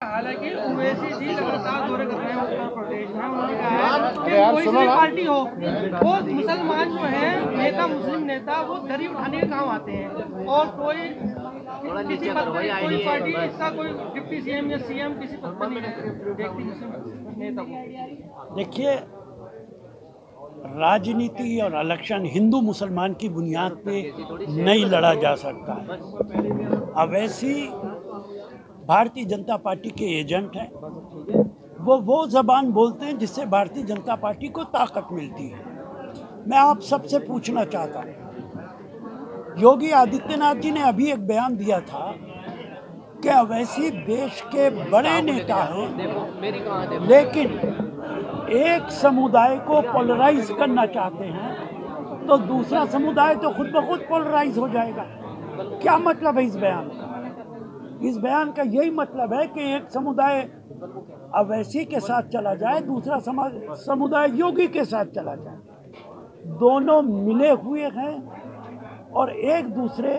हालांकि ओवैसी जी लगातार दौरे कर रहे हैं उत्तर प्रदेश में। उन्होंने कहा है कि कोई सी पार्टी हो वो मुसलमान जो है नेता, मुस्लिम नेता, वो दरी उठाने के काम आते हैं, और कोई किसी पद पर कोई पार्टी इसका कोई डिप्टी सीएम या सीएम किसी पद पर नहीं देखती मुस्लिम नेता को। देखिए, राजनीति और इलेक्शन हिंदू मुसलमान की बुनियाद पे नहीं लड़ा जा सकता है। अवैसी भारतीय जनता पार्टी के एजेंट हैं। वो ज़बान बोलते हैं जिससे भारतीय जनता पार्टी को ताकत मिलती है। मैं आप सबसे पूछना चाहता हूँ, योगी आदित्यनाथ जी ने अभी एक बयान दिया था कि अवैसी देश के बड़े नेता हैं, लेकिन एक समुदाय को पोलराइज करना चाहते हैं तो दूसरा समुदाय तो खुद ब खुद पोलराइज हो जाएगा। क्या मतलब है इस बयान का? इस बयान का यही मतलब है कि एक समुदाय अवैसी के साथ चला जाए, दूसरा समुदाय योगी के साथ चला जाए। दोनों मिले हुए हैं और एक दूसरे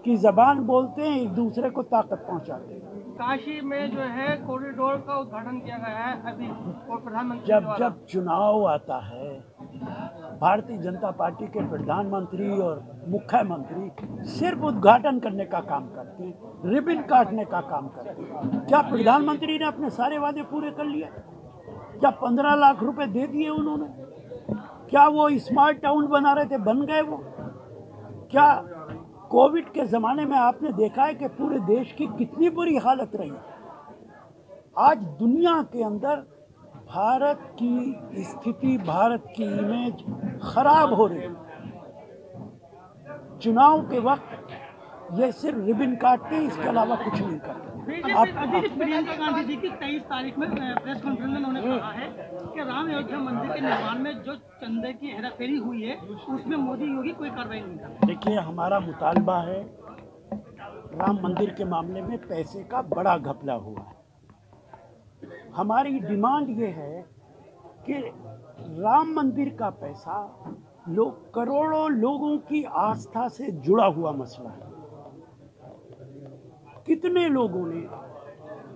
की जबान बोलते हैं, एक दूसरे को ताकत पहुंचाते हैं। काशी में जो है कॉरिडोर का उद्घाटन किया गया है अभी, और प्रधानमंत्री जब चुनाव आता है, भारतीय जनता पार्टी के प्रधानमंत्री और मुख्यमंत्री सिर्फ उद्घाटन करने का काम करते हैं, रिबन काटने का काम करते हैं। क्या प्रधानमंत्री ने अपने सारे वादे पूरे कर लिए? क्या 15 लाख रुपए दे दिए उन्होंने? क्या वो स्मार्ट टाउन बना रहे थे, बन गए वो? क्या कोविड के ज़माने में आपने देखा है कि पूरे देश की कितनी बुरी हालत रही? आज दुनिया के अंदर भारत की स्थिति, भारत की इमेज खराब हो रही है। चुनाव के वक्त ये सिर्फ रिबन काटते हैं, इसके अलावा कुछ नहीं करते। प्रियंका गांधी जी की 23 तारीख में प्रेस कॉन्फ्रेंस में उन्होंने कहा है कि राम अयोध्या मंदिर के निर्माण में जो चंदे की हेराफेरी हुई है उसमें मोदी योगी कोई कार्रवाई नहीं कर। देखिए, हमारा मुतालबा है, राम मंदिर के मामले में पैसे का बड़ा घपला हुआ है। हमारी डिमांड ये है कि राम मंदिर का पैसा करोड़ों लोगों की आस्था से जुड़ा हुआ मसला है। कितने लोगों ने,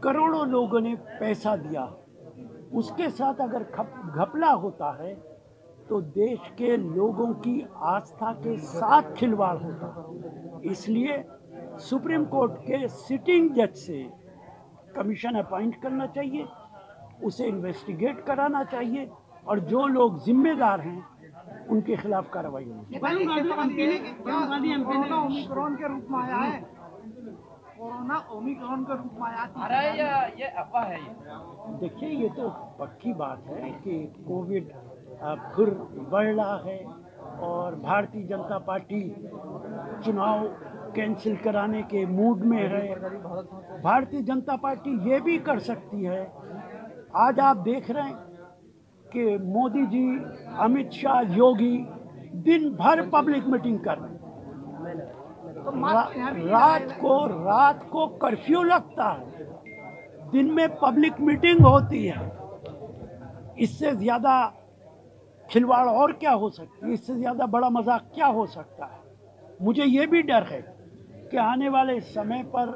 करोड़ों लोगों ने पैसा दिया, उसके साथ अगर घपला होता है तो देश के लोगों की आस्था के साथ खिलवाड़ होता है। इसलिए सुप्रीम कोर्ट के सिटिंग जज से कमीशन अपॉइंट करना चाहिए, उसे इन्वेस्टिगेट कराना चाहिए, और जो लोग जिम्मेदार हैं उनके खिलाफ कार्रवाई होनी चाहिए। कोरोना ओमिक्रॉन के रूप में आया है, कोरोना ओमिक्रॉन के रूप में आया है या ये अफवाह है? देखिए, ये तो पक्की बात है कि कोविड फिर बढ़ रहा है और भारतीय जनता पार्टी चुनाव कैंसिल कराने के मूड में है। भारतीय जनता पार्टी ये भी कर सकती है। आज आप देख रहे हैं कि मोदी जी, अमित शाह, योगी दिन भर पब्लिक मीटिंग कर रहे हैं। रात को कर्फ्यू लगता है, दिन में पब्लिक मीटिंग होती है। इससे ज्यादा खिलवाड़ और क्या हो सकती है? इससे ज्यादा बड़ा मजाक क्या हो सकता है? मुझे ये भी डर है कि आने वाले समय पर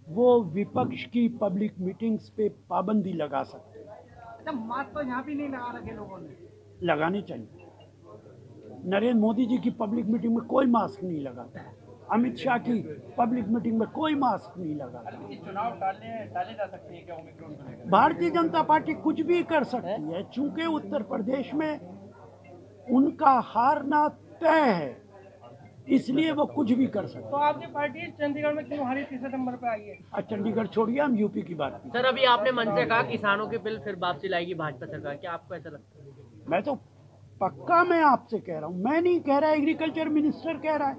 वो विपक्ष की पब्लिक मीटिंग्स पे पाबंदी लगा सकते हैं। मास्क तो यहाँ भी नहीं लगा रखे लोगों ने। लगानी चाहिए। नरेंद्र मोदी जी की पब्लिक मीटिंग में कोई मास्क नहीं लगाता, अमित शाह की पब्लिक मीटिंग में कोई मास्क नहीं लगाता। चुनाव टाले जा सकते हैं क्या ओमिक्रॉन को लेकर? भारतीय जनता पार्टी कुछ भी कर सकती है, चूंकि उत्तर प्रदेश में उनका हारना तय है, इसलिए वो कुछ भी कर सकते। तो आपकी पार्टी चंडीगढ़ में क्यों हारी, तीसरे नंबर पे आई है? चंडीगढ़ छोड़िए, हम यूपी की बात की। सर, अभी आपने मन से कहा किसानों के बिल फिर वापसी लाएगी भाजपा सरकार, क्या आपको ऐसा लगता है? मैं तो पक्का, मैं आपसे कह रहा हूँ, मैं नहीं कह रहा, एग्रीकल्चर मिनिस्टर कह रहा है।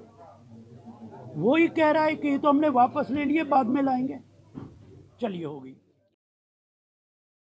वो ही कह रहा है कि ये तो हमने वापस ले लिए, बाद में लाएंगे। चलिए, होगी।